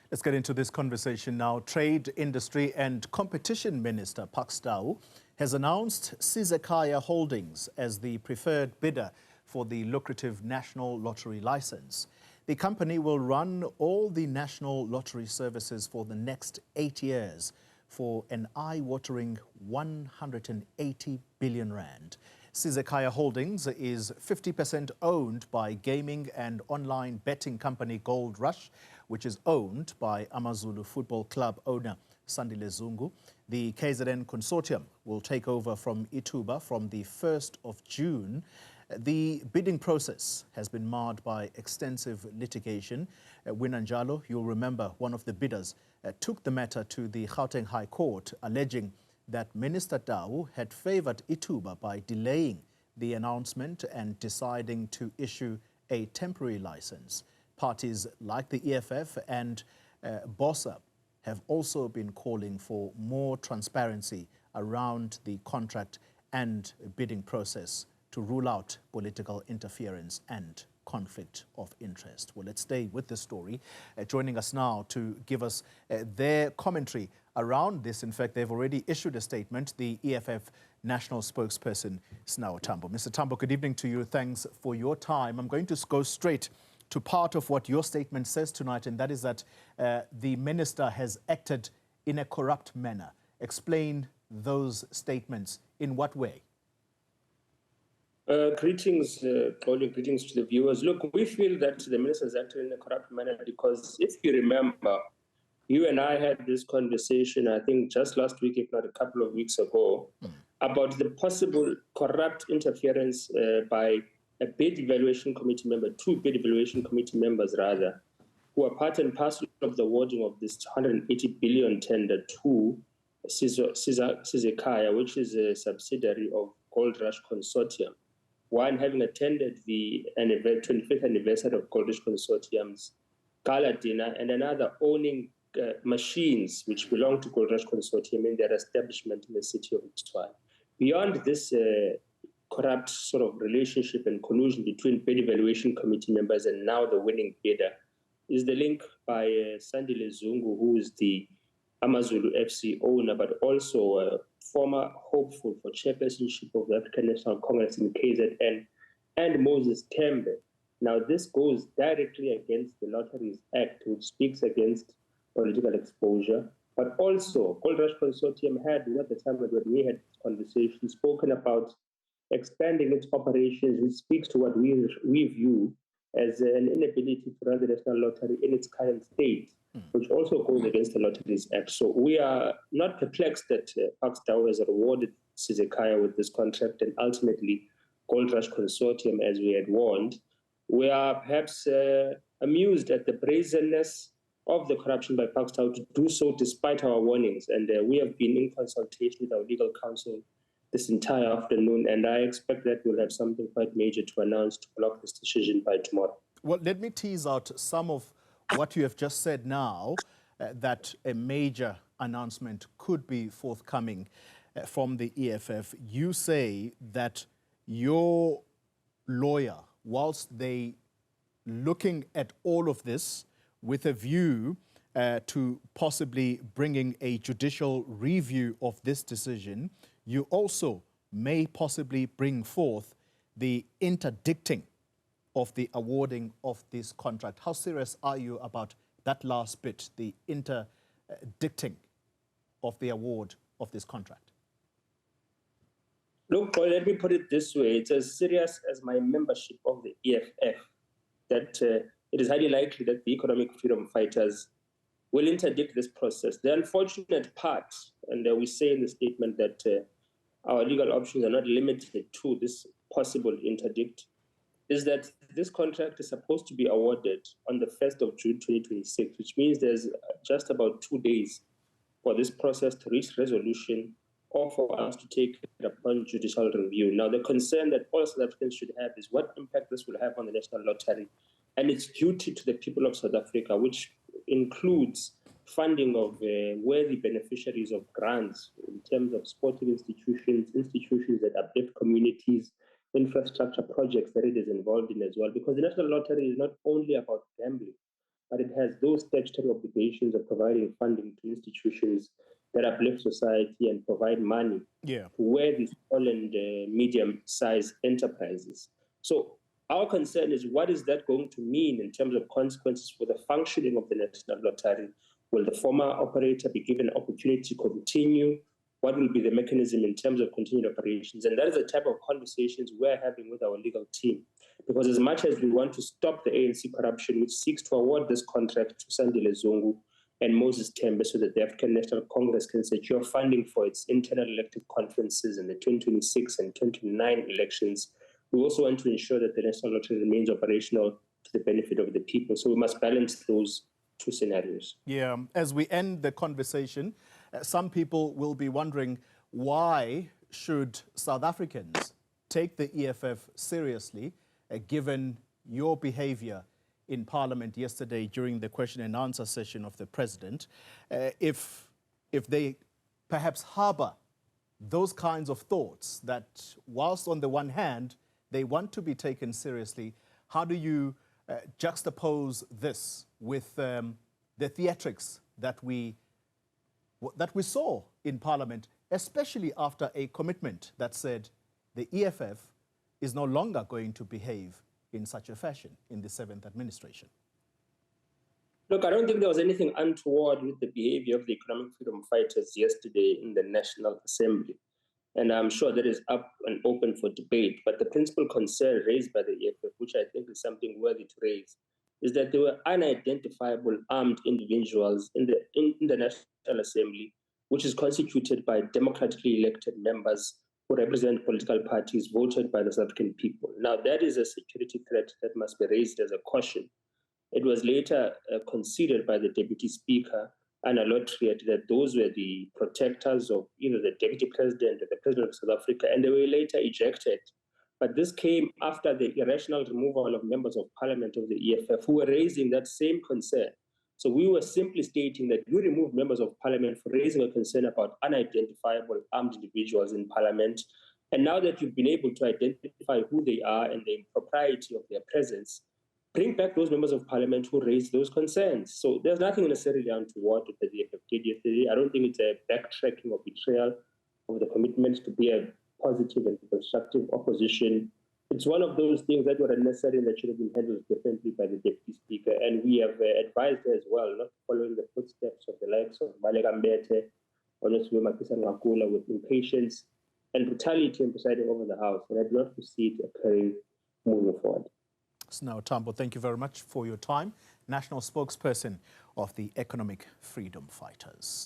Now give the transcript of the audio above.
Let's get into this conversation now. Trade, Industry and Competition Minister Pakstau has announced Sizekaya Holdings as the preferred bidder for the lucrative National Lottery license. The company will run all the national lottery services for the next 8 years for an eye-watering 180 billion rand. Sizekaya Holdings is 50% owned by gaming and online betting company Gold Rush, which is owned by Amazulu Football Club owner Sandile Zungu. The KZN consortium will take over from Ituba from the 1st of June. The bidding process has been marred by extensive litigation. Winanjalo, you'll remember, one of the bidders, took the matter to the Gauteng High Court, alleging that Minister Tau had favoured Ituba by delaying the announcement and deciding to issue a temporary license. Parties like the EFF and BOSA have also been calling for more transparency around the contract and bidding process to rule out political interference and conflict of interest. Well, let's stay with this story. Joining us now to give us their commentary around this. In fact, they've already issued a statement, the EFF national spokesperson, Snawo Tambo. Mr. Tambo, good evening to you. Thanks for your time. I'm going to go straight to part of what your statement says tonight, and that is that the minister has acted in a corrupt manner. Explain those statements. In what way? Greetings, greetings to the viewers. Look, we feel that the minister has acted in a corrupt manner because if you remember, you and I had this conversation, I think just last week, if not a couple of weeks ago, about the possible corrupt interference by a bid evaluation committee member, two bid evaluation committee members rather, who are part and parcel of the awarding of this 180 billion tender to Sizekaya, which is a subsidiary of Gold Rush Consortium. One having attended the 25th anniversary of Gold Rush Consortium's gala dinner, and another owning machines which belong to Gold Rush Consortium in their establishment in the city of Itswana. Beyond this corrupt sort of relationship and collusion between bid evaluation committee members and now the winning bidder is the link by Sandile Zungu, who is the Amazulu FC owner, but also a former hopeful for chairpersonship of the African National Congress in KZN, and Moses Tembe. Now, this goes directly against the Lotteries Act, which speaks against political exposure, but also Gold Rush Consortium had, at the time when we had this conversation, spoken about expanding its operations, which speaks to what we view as an inability to run the National Lottery in its current state, which also goes against the Lotteries Act. So we are not perplexed that Pakstau has rewarded Sizekaya with this contract and ultimately Gold Rush Consortium, as we had warned. We are perhaps amused at the brazenness of the corruption by Pakstau to do so despite our warnings. And we have been in consultation with our legal counsel this entire afternoon, and I expect that we'll have something quite major to announce to block this decision by tomorrow. Well, let me tease out some of what you have just said now, that a major announcement could be forthcoming from the EFF. You say that your lawyer, whilst they looking at all of this with a view to possibly bringing a judicial review of this decision, you also may possibly bring forth the interdicting of the awarding of this contract. How serious are you about that last bit, the interdicting of the award of this contract? Look, let me put it this way. It's as serious as my membership of the EFF that it is highly likely that the economic freedom fighters will interdict this process. The unfortunate part, and we say in the statement that our legal options are not limited to this possible interdict, is that this contract is supposed to be awarded on the 1st of June 2026, which means there's just about 2 days for this process to reach resolution or for us to take it upon judicial review. Now, the concern that all South Africans should have is what impact this will have on the National Lottery and its duty to the people of South Africa, which includes funding of worthy beneficiaries of grants in terms of sporting institutions, institutions that uplift communities, infrastructure projects that it is involved in as well. Because the National Lottery is not only about gambling, but it has those statutory obligations of providing funding to institutions that uplift society and provide money to where these small and medium-sized enterprises. So our concern is, what is that going to mean in terms of consequences for the functioning of the National Lottery? Will the former operator be given an opportunity to continue? What will be the mechanism in terms of continued operations? And that is the type of conversations we're having with our legal team. Because as much as we want to stop the ANC corruption, which seeks to award this contract to Sandile Zungu and Moses Tembe so that the African National Congress can secure funding for its internal elected conferences in the 2026 and 2029 elections, we also want to ensure that the National Lottery remains operational to the benefit of the people. So we must balance those two scenarios. Yeah, as we end the conversation, some people will be wondering, why should South Africans take the EFF seriously, given your behavior in Parliament yesterday during the question and answer session of the President, if they perhaps harbor those kinds of thoughts that whilst on the one hand, they want to be taken seriously, how do you juxtapose this with the theatrics that we saw in Parliament, especially after a commitment that said the EFF is no longer going to behave in such a fashion in the 7th administration? Look, I don't think there was anything untoward with the behavior of the economic freedom fighters yesterday in the National Assembly. And I'm sure that is up and open for debate. But the principal concern raised by the EFF, which I think is something worthy to raise, is that there were unidentifiable armed individuals in the National Assembly, which is constituted by democratically elected members who represent political parties voted by the South African people. Now, that is a security threat that must be raised as a caution. It was later considered by the Deputy Speaker, Anna Lotriet, that those were the protectors of either the Deputy President or the President of South Africa, and they were later ejected. But this came after the irrational removal of members of parliament of the EFF who were raising that same concern. So we were simply stating that you remove members of parliament for raising a concern about unidentifiable armed individuals in parliament. And now that you've been able to identify who they are and the impropriety of their presence, bring back those members of parliament who raised those concerns. So there's nothing necessarily untoward that the EFF did yesterday. I don't think it's a backtracking or betrayal of the commitment to be a positive and constructive opposition. It's one of those things that were unnecessary and that should have been handled differently by the Deputy Speaker. And we have advised her as well, not following the footsteps of the likes of Malega Mbete or Newzroom Afrika with impatience and brutality in presiding over the House. And I'd love to see it occurring moving forward. Snow Tambo, thank you very much for your time. National spokesperson of the Economic Freedom Fighters.